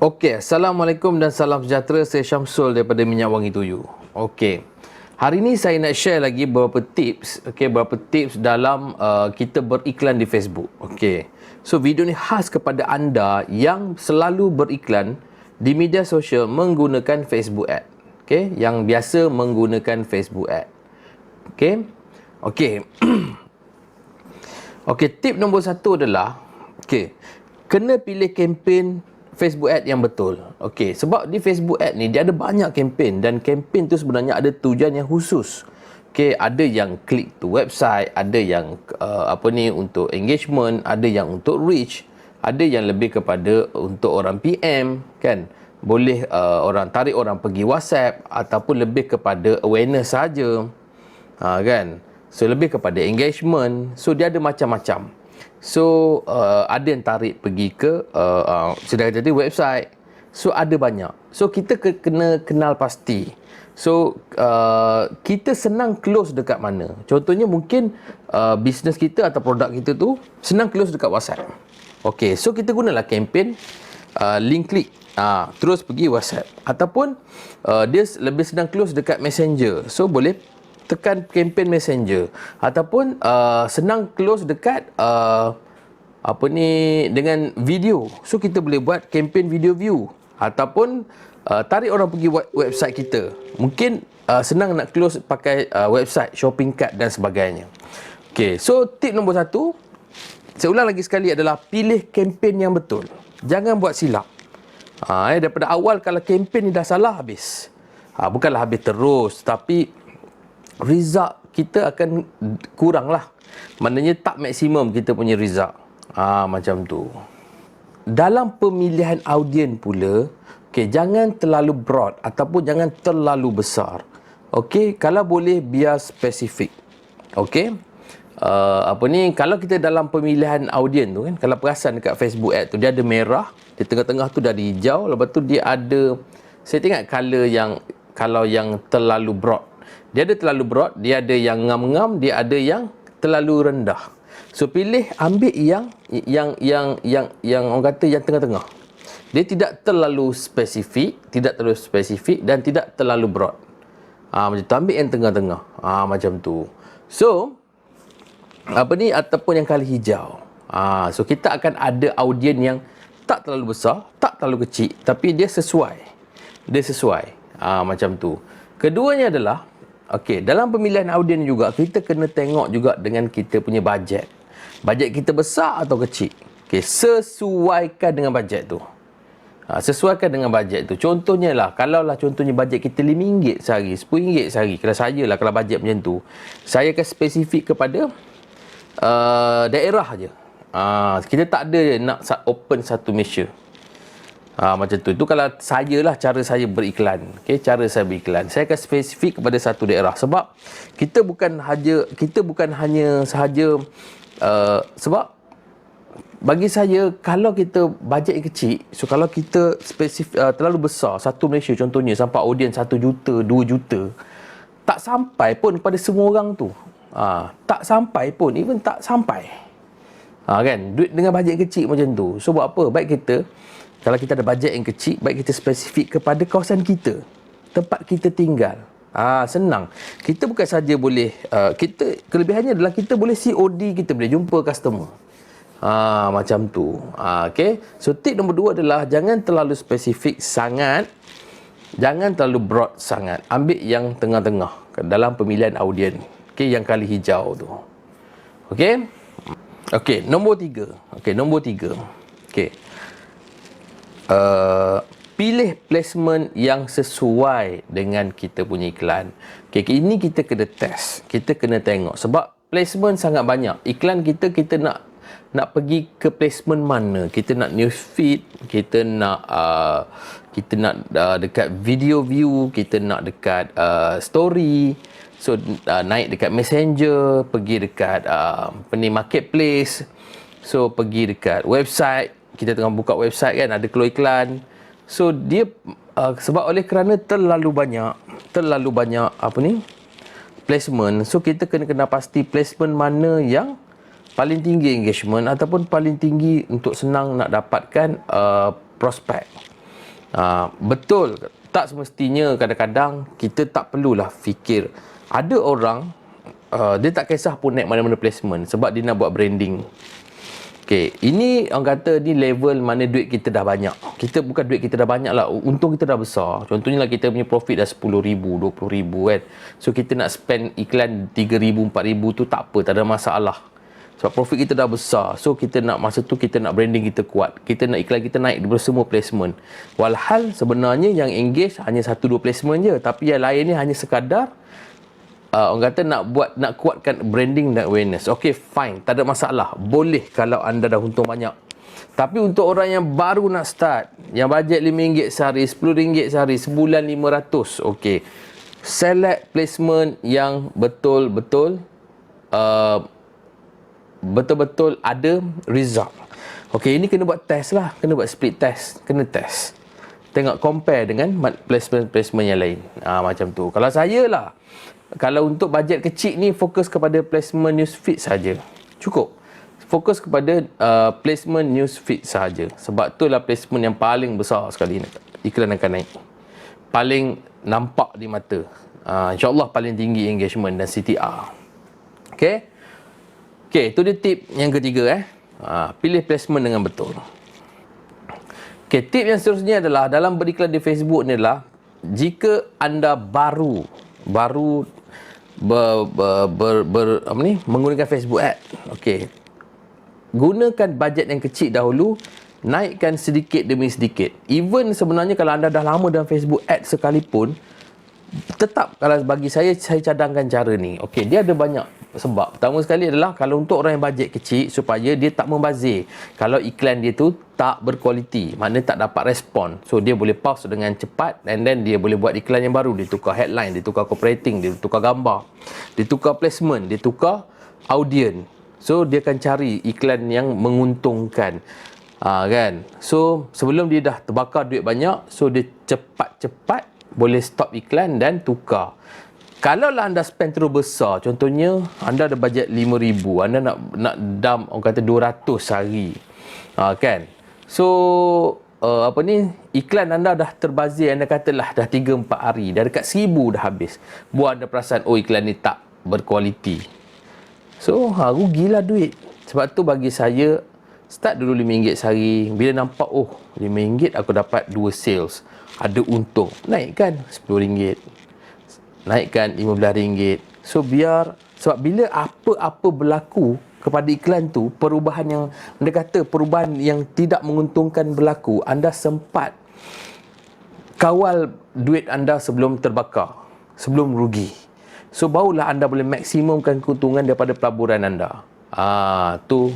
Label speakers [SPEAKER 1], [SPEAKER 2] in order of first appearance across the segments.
[SPEAKER 1] Okey, Assalamualaikum dan salam sejahtera. Saya Syamsul daripada Minyak Wangi Tuyu. Okey. Hari ini saya nak share lagi beberapa tips, beberapa tips dalam kita beriklan di Facebook. Okey. So video ni khas kepada anda yang selalu beriklan di media sosial menggunakan Facebook Ad. Okey, yang biasa menggunakan Facebook Ad. Okey. Okey. Okey, tip nombor 1 adalah kena pilih kempen Facebook Ad yang betul. Okey, sebab di Facebook Ad ni dia ada banyak kempen dan kempen tu sebenarnya ada tujuan yang khusus. Okey, ada yang klik to website, ada yang untuk engagement, ada yang untuk reach, ada yang lebih kepada untuk orang PM kan. Boleh orang tarik orang pergi WhatsApp ataupun lebih kepada awareness saja. Kan. So lebih kepada engagement. So dia ada macam-macam. So ada yang tarik pergi ke sudah jadi website. So ada banyak. So kita kena kenal pasti. So kita senang close dekat mana. Contohnya mungkin bisnes kita atau produk kita tu senang close dekat WhatsApp. Okey, so kita gunalah kempen link klik. Terus pergi WhatsApp. Ataupun dia lebih senang close dekat Messenger. So boleh tekan kempen Messenger. Ataupun senang close dekat dengan video. So kita boleh buat kempen video view. Ataupun tarik orang pergi website kita. Mungkin senang nak close pakai website, shopping cart dan sebagainya. Okay, so tip nombor 1, saya ulang lagi sekali, adalah pilih kempen yang betul. Jangan buat silap. Daripada awal kalau kempen ni dah salah, habis. Bukanlah habis terus, tapi result kita akan kurang lah. Maknanya tak maksimum kita punya result. Macam tu. Dalam pemilihan audien pula, jangan terlalu broad ataupun jangan terlalu besar. Kalau boleh biar spesifik. Kalau kita dalam pemilihan audien tu kan, kalau perasan dekat Facebook Ad tu dia ada merah, di tengah-tengah tu dah ada hijau, lepas tu dia ada, saya tengok color yang, kalau yang terlalu broad. Dia ada terlalu broad, dia ada yang ngam-ngam, dia ada yang terlalu rendah. So ambil yang orang kata yang tengah-tengah. Dia tidak terlalu spesifik dan tidak terlalu broad. Macam tu, ambil yang tengah-tengah. Macam tu. So ataupun yang color hijau. So kita akan ada audien yang tak terlalu besar, tak terlalu kecil, tapi dia sesuai. Macam tu. Keduanya adalah dalam pemilihan audien juga, kita kena tengok juga dengan kita punya bajet. Bajet kita besar atau kecil. Sesuaikan dengan bajet tu. Sesuaikan dengan bajet tu. Contohnya lah, contohnya bajet kita RM5 sehari, RM10 sehari. Kalau saya lah, kalau bajet macam tu, saya akan spesifik kepada daerah je. Kita tak ada nak open satu Malaysia. Macam tu. Itu kalau saya lah, cara saya beriklan. Cara saya beriklan, saya akan spesifik kepada satu daerah. Sebab kita bukan hanya sahaja sebab bagi saya, kalau kita bajet yang kecil, so kalau kita spesifik terlalu besar, satu Malaysia contohnya sampai audiens 1 juta, 2 juta, tak sampai pun pada semua orang tu. Tak sampai pun, even tak sampai. Kan, duit dengan bajet kecil macam tu. So buat apa? Baik kita, kalau kita ada bajet yang kecil, baik kita spesifik kepada kawasan kita, tempat kita tinggal. Senang. Kita bukan saja boleh, kelebihannya adalah kita boleh COD, kita boleh jumpa customer. Macam tu. So tip nombor 2 adalah jangan terlalu spesifik sangat, jangan terlalu broad sangat. Ambil yang tengah-tengah dalam pemilihan audien. Yang kali hijau tu. Nombor 3. Pilih placement yang sesuai dengan kita punya iklan. Ini kita kena test. Kita kena tengok. Sebab placement sangat banyak. Iklan kita nak pergi ke placement mana. Kita nak news feed. Kita nak dekat video view. Kita nak dekat story. So naik dekat Messenger. Pergi dekat marketplace. So pergi dekat website. Kita tengah buka website kan, ada keluar iklan. So dia sebab oleh kerana terlalu banyak placement, so kita kena pasti placement mana yang paling tinggi engagement ataupun paling tinggi untuk senang nak dapatkan prospek. Betul, tak semestinya kadang-kadang kita tak perlulah fikir. Ada orang dia tak kisah pun naik mana-mana placement sebab dia nak buat branding. Okay, ini orang kata ni level mana duit kita dah banyak. Kita bukan duit kita dah banyak lah, untung kita dah besar. Contohnya lah kita punya profit dah RM10,000, RM20,000 kan. So kita nak spend iklan RM3,000, RM4,000 tu tak apa, tak ada masalah. Sebab profit kita dah besar. So kita nak masa tu kita nak branding kita kuat. Kita nak iklan kita naik daripada semua placement. Walhal sebenarnya yang engage hanya 1-2 placement je. Tapi yang lain ni hanya sekadar orang kata nak kuatkan branding dan awareness. Okay, fine, tak ada masalah. Boleh kalau anda dah untung banyak. Tapi untuk orang yang baru nak start, yang bajet RM5 sehari, RM10 sehari, sebulan RM500, okay, select placement yang betul-betul betul-betul ada result. Okay, ini kena buat test lah, kena buat split test, kena test. Tengok compare dengan placement-placement yang lain. Macam tu. Kalau saya lah, kalau untuk bajet kecil ni fokus kepada placement newsfeed saja. Cukup. Fokus kepada placement newsfeed saja. Sebab tu lah placement yang paling besar sekali iklan akan naik. Paling nampak di mata. InsyaAllah paling tinggi engagement dan CTR. Okay. Okay, tu dia tip yang ketiga. Pilih placement dengan betul. Okay, tip yang seterusnya adalah dalam beriklan di Facebook ni adalah jika anda baru menggunakan Facebook ad. Okey. Gunakan bajet yang kecil dahulu, naikkan sedikit demi sedikit. Even sebenarnya kalau anda dah lama dalam Facebook ad sekalipun, tetap kalau bagi saya cadangkan cara ni. Okey, dia ada banyak sebab. Pertama sekali adalah kalau untuk orang yang bajet kecil, supaya dia tak membazir. Kalau iklan dia tu tak berkualiti, maknanya tak dapat respon. So dia boleh pause dengan cepat, and then dia boleh buat iklan yang baru. Dia tukar headline, dia tukar copywriting, dia tukar gambar, dia tukar placement, dia tukar audience. So dia akan cari iklan yang menguntungkan. Kan? So sebelum dia dah terbakar duit banyak, so dia cepat-cepat boleh stop iklan dan tukar. Kalau lah anda spend terlalu besar, contohnya anda ada bajet RM5,000, anda nak dump orang kata 200 sehari, kan? So iklan anda dah terbazir, anda katalah dah 3-4 hari, dah dekat 1,000 dah habis. Buat anda perasan, iklan ni tak berkualiti. So rugilah duit. Sebab tu bagi saya, start dulu RM5 sehari. Bila nampak RM5 aku dapat 2 sales, ada untung, naikkan RM10, naikkan RM15. So sebab bila apa-apa berlaku kepada iklan tu, perubahan yang anda kata perubahan yang tidak menguntungkan berlaku, anda sempat kawal duit anda sebelum terbakar, sebelum rugi. So barulah anda boleh maksimumkan keuntungan daripada pelaburan anda. Tu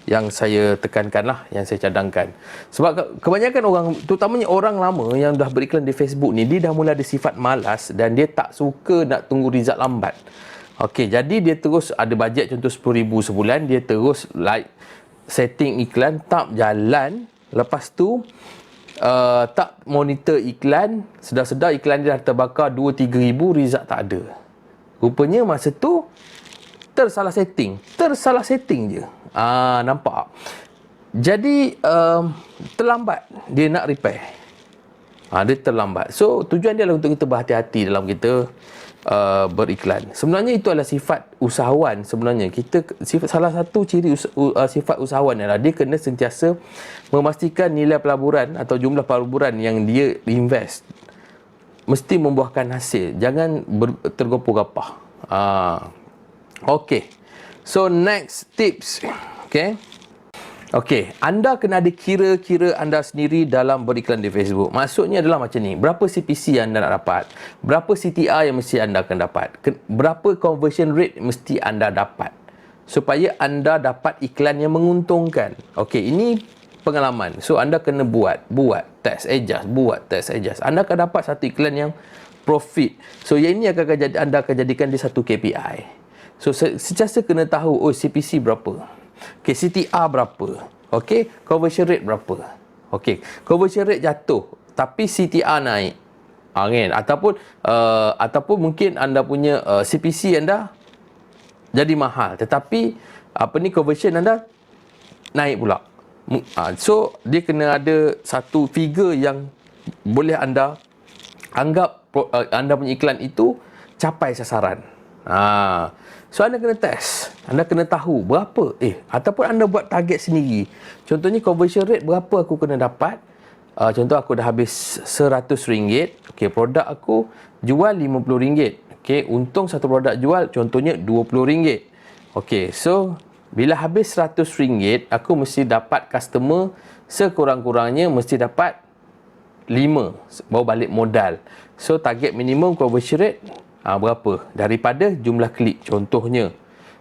[SPEAKER 1] yang saya tekankan lah, yang saya cadangkan. Sebab kebanyakan orang, terutamanya orang lama yang dah beriklan di Facebook ni, dia dah mula ada sifat malas dan dia tak suka nak tunggu result lambat. Okey, jadi dia terus ada bajet contoh RM10,000 sebulan, dia terus setting iklan, tak jalan. Lepas tu tak monitor iklan, sedar-sedar iklan dia dah terbakar RM2-3,000, result tak ada. Rupanya masa tu tersalah setting je. Nampak? Jadi terlambat dia nak repair. Dia terlambat. So tujuan dia adalah untuk kita berhati-hati dalam kita beriklan. Sebenarnya itu adalah sifat usahawan. Sebenarnya salah satu ciri sifat usahawan adalah dia kena sentiasa memastikan nilai pelaburan atau jumlah pelaburan yang dia invest mesti membuahkan hasil. Jangan tergopoh-gapoh. Okey. So next tips. Okey, anda kena ada kira-kira anda sendiri dalam beriklan di Facebook. Maksudnya adalah macam ni, berapa CPC yang anda nak dapat? Berapa CTR yang mesti anda akan dapat? Berapa conversion rate mesti anda dapat? Supaya anda dapat iklan yang menguntungkan. Okey, ini pengalaman. So anda kena buat test adjust. Anda akan dapat satu iklan yang profit. So yang ini anda akan jadikan dia satu KPI. So sentiasa kena tahu CPC berapa. Okay, CTR berapa? Okay, conversion rate berapa? Okay, conversion rate jatuh tapi CTR naik. Kan? Ataupun mungkin anda punya CPC anda jadi mahal tetapi conversion anda naik pula. So dia kena ada satu figure yang boleh anda anggap anda punya iklan itu capai sasaran. So anda kena test, anda kena tahu berapa ataupun anda buat target sendiri. Contohnya conversion rate berapa aku kena dapat. Contoh aku dah habis RM100, okey, produk aku jual RM50, okey, untung satu produk jual contohnya RM20. Okey, so bila habis RM100 aku mesti dapat customer sekurang-kurangnya mesti dapat 5 baru balik modal. So target minimum conversion rate berapa daripada jumlah klik contohnya.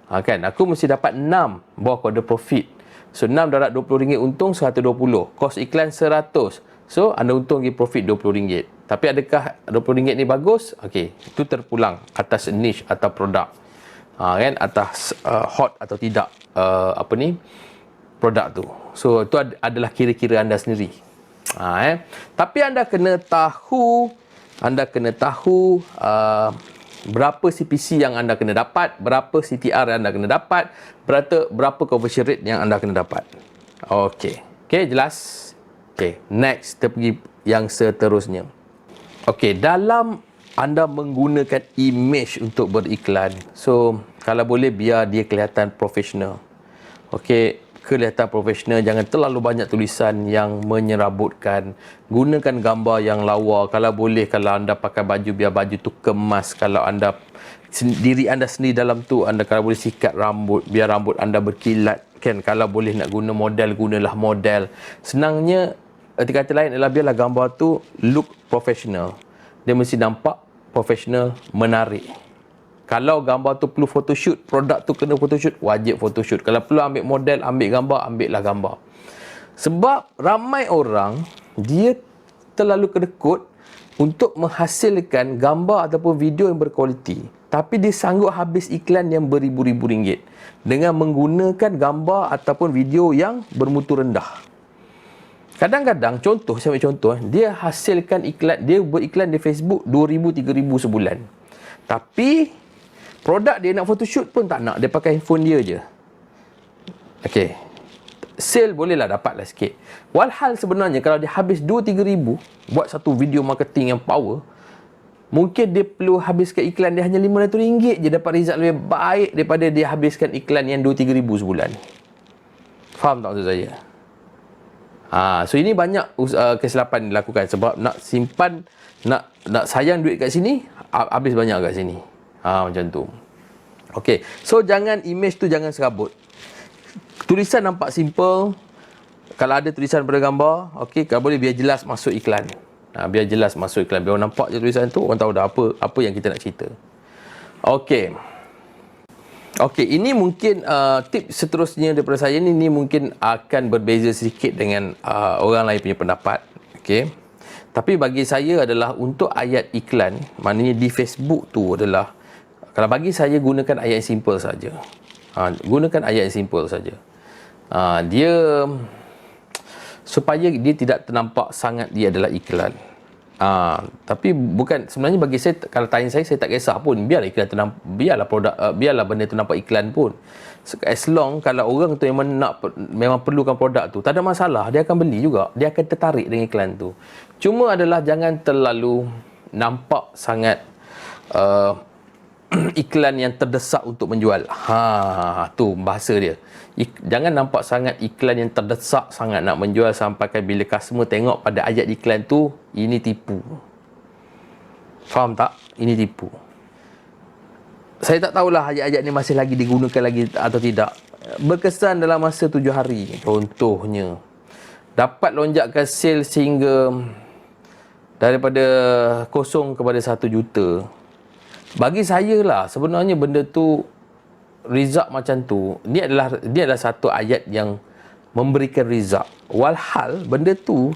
[SPEAKER 1] Kan aku mesti dapat 6 baru aku ada profit. So 6 darab RM20 untung 120, kos iklan 100. So anda untung lagi profit RM20. Tapi adakah RM20 ni bagus? Okey, itu terpulang atas niche atau produk. Kan atas hot atau tidak produk tu. So itu adalah kira-kira anda sendiri. Tapi anda kena tahu berapa CPC yang anda kena dapat, berapa CTR yang anda kena dapat, berapa conversion rate yang anda kena dapat. Okey, jelas? Okey, next kita pergi yang seterusnya. Okey, dalam anda menggunakan image untuk beriklan, so kalau boleh biar dia kelihatan profesional. Okey, kelihatan profesional, jangan terlalu banyak tulisan yang menyerabutkan. Gunakan gambar yang lawa. Kalau boleh, kalau anda pakai baju, biar baju tu kemas. Kalau anda diri anda sendiri dalam tu, anda kalau boleh sikat rambut, biar rambut anda berkilat, kan? Kalau boleh nak guna model, gunalah model. Senangnya, arti kata lain adalah biarlah gambar tu look profesional. Dia mesti nampak profesional, menarik. Kalau gambar tu perlu photoshoot, produk tu kena photoshoot, wajib photoshoot. Kalau perlu ambil model, ambil gambar, ambillah gambar. Sebab ramai orang, dia terlalu kedekut untuk menghasilkan gambar ataupun video yang berkualiti. Tapi dia sanggup habis iklan yang beribu-ribu ringgit dengan menggunakan gambar ataupun video yang bermutu rendah. Kadang-kadang, saya ambil contoh, dia hasilkan iklan, dia beriklan di Facebook 2,000, 3,000 sebulan. Tapi produk dia nak photoshoot pun tak nak. Dia pakai handphone dia je. Okey, sale bolehlah dapatlah sikit. Walhal sebenarnya kalau dia habis 2-3 ribu buat satu video marketing yang power, mungkin dia perlu habiskan iklan dia hanya RM500 je, dapat result lebih baik daripada dia habiskan iklan yang 2-3 ribu sebulan. Faham tak maksud saya? So ini banyak kesilapan dilakukan sebab nak simpan, nak sayang duit kat sini, habis banyak kat sini. Macam tu. Okey, so jangan image tu jangan serabut. Tulisan nampak simple. Kalau ada tulisan pada gambar, okey, kalau boleh biar jelas masuk iklan. Biar jelas masuk iklan, biar orang nampak je tulisan tu, orang tahu dah apa yang kita nak cerita. Okey. Okey, ini mungkin tips seterusnya daripada saya ni mungkin akan berbeza sedikit dengan orang lain punya pendapat. Okey. Tapi bagi saya adalah untuk ayat iklan, maknanya di Facebook tu adalah, kalau bagi saya gunakan ayat yang simple saja. Gunakan ayat yang simple saja. Dia supaya dia tidak ternampak sangat dia adalah iklan. Tapi bukan, sebenarnya bagi saya, kalau tanya saya tak kisah pun, biarlah iklan tu nampak, biarlah produk, biarlah benda tu nampak iklan pun. As long kalau orang tu memang perlukan produk tu, tak ada masalah, dia akan beli juga, dia akan tertarik dengan iklan tu. Cuma adalah jangan terlalu nampak sangat iklan yang terdesak untuk menjual. Tu bahasa dia. Jangan nampak sangat iklan yang terdesak sangat nak menjual sampai bila customer tengok pada ayat iklan tu, ini tipu. Faham tak? Ini tipu. Saya tak tahulah ayat-ayat ni masih lagi digunakan lagi atau tidak. Berkesan dalam masa 7 hari. Contohnya, dapat lonjakan sale sehingga daripada kosong kepada 1 juta. Bagi saya lah, sebenarnya benda tu, result macam tu, dia adalah satu ayat yang memberikan result. Walhal benda tu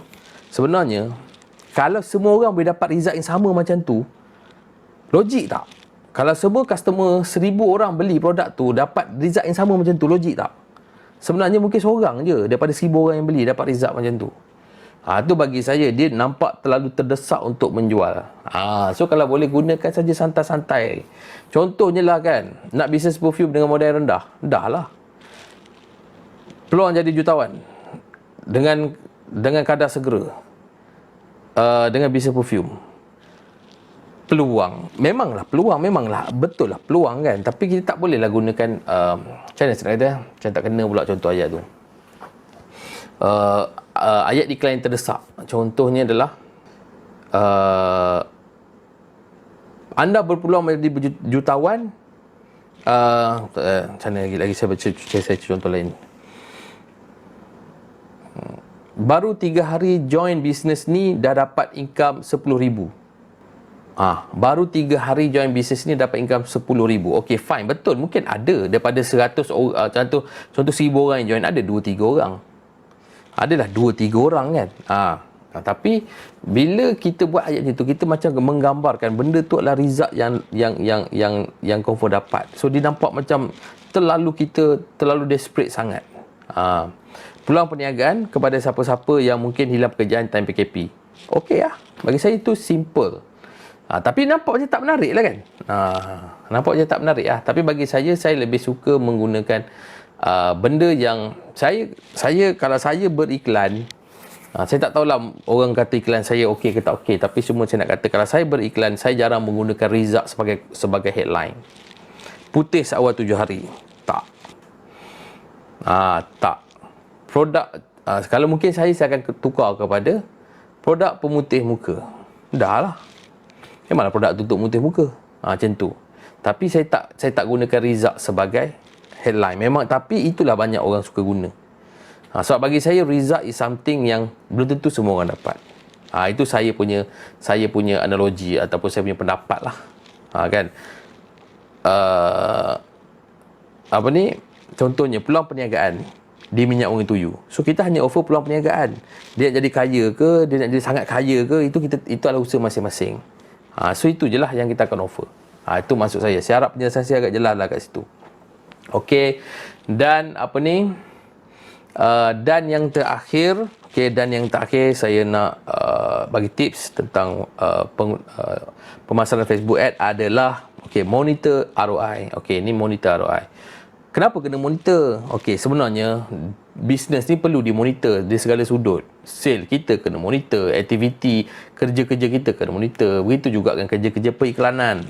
[SPEAKER 1] sebenarnya, kalau semua orang boleh dapat result yang sama macam tu, logik tak? Kalau semua customer 1,000 orang beli produk tu dapat result yang sama macam tu, logik tak? Sebenarnya mungkin seorang je daripada 1,000 orang yang beli dapat result macam tu. Tu bagi saya, dia nampak terlalu terdesak untuk menjual. So kalau boleh gunakan saja santai-santai. Contohnya lah kan, nak bisnes perfume dengan modal yang rendah, dah lah. Peluang jadi jutawan dengan kadar segera. dengan bisnes perfume. Peluang memanglah betul lah peluang kan, tapi kita tak bolehlah gunakan macam mana saya kata, macam tak kena pula contoh ayat tu. Ayat iklan yang terdesak contohnya adalah anda berpeluang menjadi jutawan. Macam mana lagi saya contoh lain. Baru 3 hari join bisnes ni dah dapat income 10,000. Baru 3 hari join bisnes ni dapat income 10,000. Okey, fine, betul. Mungkin ada daripada 100 orang, contoh 1,000 orang yang join, ada 2-3 orang. Adalah 2-3 orang kan. Tapi bila kita buat ayat macam tu, kita macam menggambarkan benda tu adalah rizak yang confirm dapat. So dia nampak macam terlalu desperate sangat. Peluang perniagaan kepada siapa-siapa yang mungkin hilang pekerjaan time PKP. Okey lah. Bagi saya itu simple. Tapi nampak macam tak menarik lah kan. Nampak macam tak menarik lah. Tapi bagi saya lebih suka menggunakan benda yang saya kalau saya beriklan, saya tak tahulah orang kata iklan saya okey ke tak okey, tapi semua saya nak kata, kalau saya beriklan, saya jarang menggunakan rizak sebagai headline. Putih seawal 7 hari. Tak. Tak. Produk, kalau mungkin saya akan tukar kepada produk pemutih muka. Dah lah. Memanglah produk tutup pemutih muka. Macam tu. Tapi saya tak gunakan rizak sebagai headline. Memang, tapi itulah banyak orang suka guna. Sebab bagi saya rizak is something yang belum tentu semua orang dapat. Itu saya punya analogi ataupun saya punya pendapat lah. Kan? Contohnya peluang perniagaan di minyak wangi tuyu. So kita hanya offer peluang perniagaan. Dia nak jadi kaya ke, dia nak jadi sangat kaya ke, itu adalah usaha masing-masing. So itu je lah yang kita akan offer. Itu maksud saya. Saya harap penjelasan saya agak jelas lah kat situ. Okey. Dan dan yang terakhir, saya nak bagi tips tentang pemasaran Facebook ad adalah monitor ROI. Ini monitor ROI. Kenapa kena monitor? Sebenarnya bisnes ni perlu dimonitor di segala sudut. Sale kita kena monitor, aktiviti kerja-kerja kita kena monitor. Begitu juga kan kerja-kerja periklanan.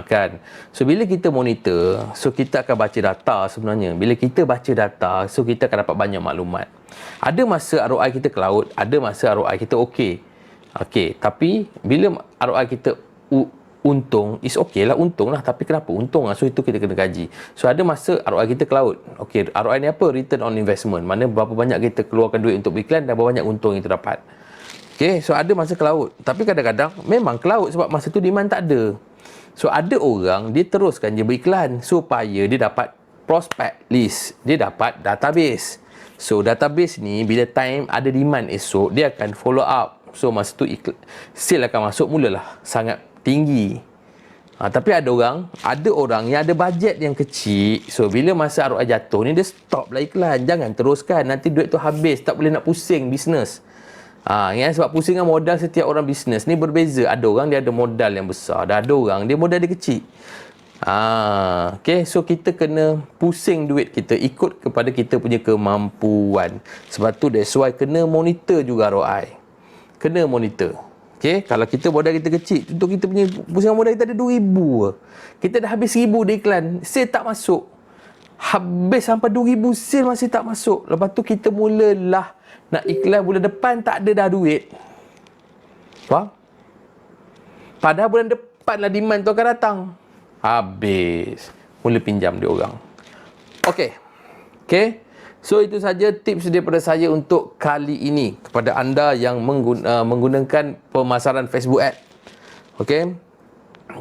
[SPEAKER 1] Kan. So bila kita monitor, so kita akan baca data sebenarnya. Bila kita baca data, so kita akan dapat banyak maklumat. Ada masa ROI kita ke laut, ada masa ROI kita okey. Tapi bila ROI kita untung, is okey lah, untung lah. Tapi kenapa untung lah? So itu kita kena kaji. So ada masa ROI kita ke laut. ROI ni apa? Return on investment. Mana berapa banyak kita keluarkan duit untuk beriklan dan berapa banyak untung yang kita dapat. So ada masa ke laut. Tapi kadang-kadang memang ke laut sebab masa tu demand tak ada. So ada orang dia teruskan je beriklan supaya dia dapat prospect list, dia dapat database. So database ni bila time ada demand esok, dia akan follow up. So masa tu sale akan masuk mulalah sangat tinggi. Tapi ada orang yang ada bajet yang kecil. So bila masa ROI jatuh ni, dia stop lah iklan. Jangan teruskan, nanti duit tu habis, tak boleh nak pusing bisnes. Sebab pusingan modal setiap orang bisnes ni berbeza. Ada orang dia ada modal yang besar, dan ada orang dia modal dia kecil. So kita kena pusing duit kita ikut kepada kita punya kemampuan. Sebab tu that's why kena monitor juga ROI. Kena monitor. Kalau kita modal kita kecil, untuk kita punya pusingan modal kita ada 2,000. Kita dah habis 1,000 di iklan, sale tak masuk. Habis sampai 2,000 sale masih tak masuk. Lepas tu kita mulalah nak iklan bulan depan, tak ada dah duit. Faham? Padahal bulan depan lah demand tu akan datang. Habis. Mula pinjam dia orang. Okey. So itu saja tips daripada saya untuk kali ini kepada anda yang menggunakan pemasaran Facebook ad.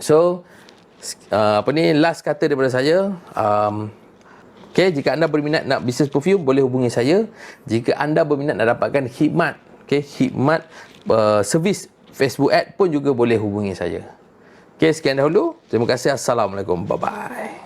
[SPEAKER 1] So last kata daripada saya. Jika anda berminat nak bisnes perfume, boleh hubungi saya. Jika anda berminat nak dapatkan khidmat, khidmat servis Facebook ad pun juga boleh hubungi saya. Sekian dahulu. Terima kasih. Assalamualaikum. Bye-bye.